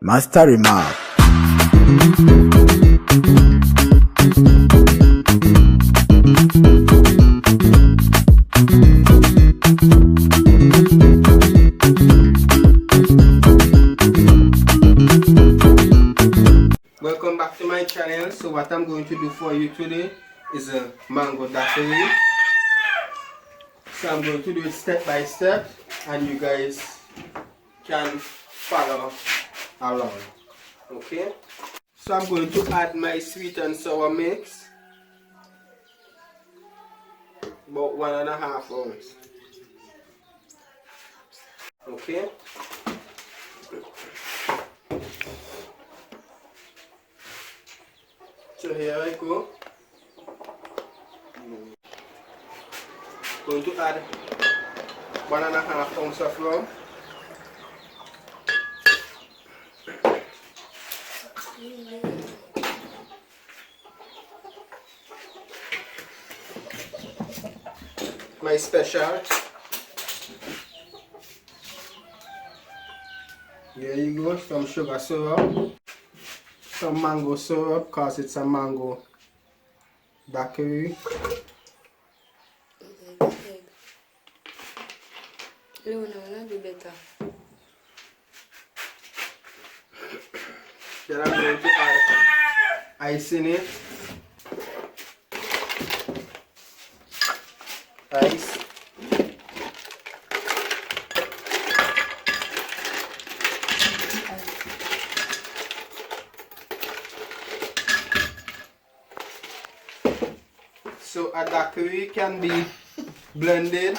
Master Remark. Welcome back to my channel. So what I'm going to do for you today is a mango daiquiri. So I'm going to do it step by step and you guys can follow along. Okay? So I'm going to add my sweet and sour mix. About 1.5 ounces. Okay? So here I go. Going to add 1.5 ounces of rum. My special. Here you go, some sugar syrup, some mango syrup because it's a mango daiquiri. Luna, do better. Then I'm going to add ice in it. Ice. So a daiquiri can be blended.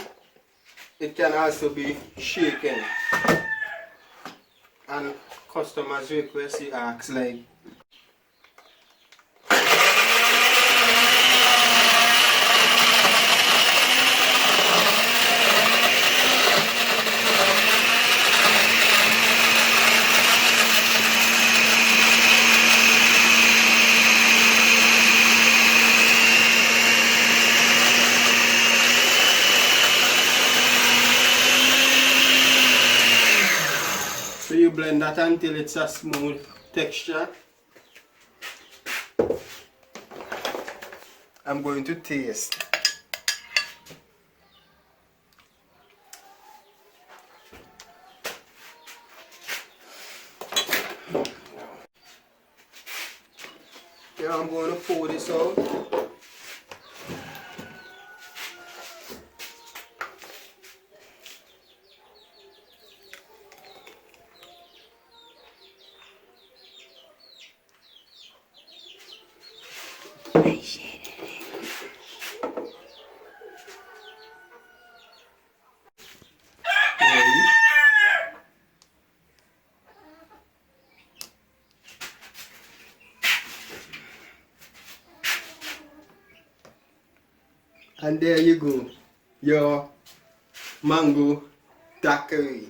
It can also be shaken. And customers request you ask like so you blend that until it's a smooth texture. I'm going to taste. Now I'm going to pour this out. And there you go, your mango daiquiri.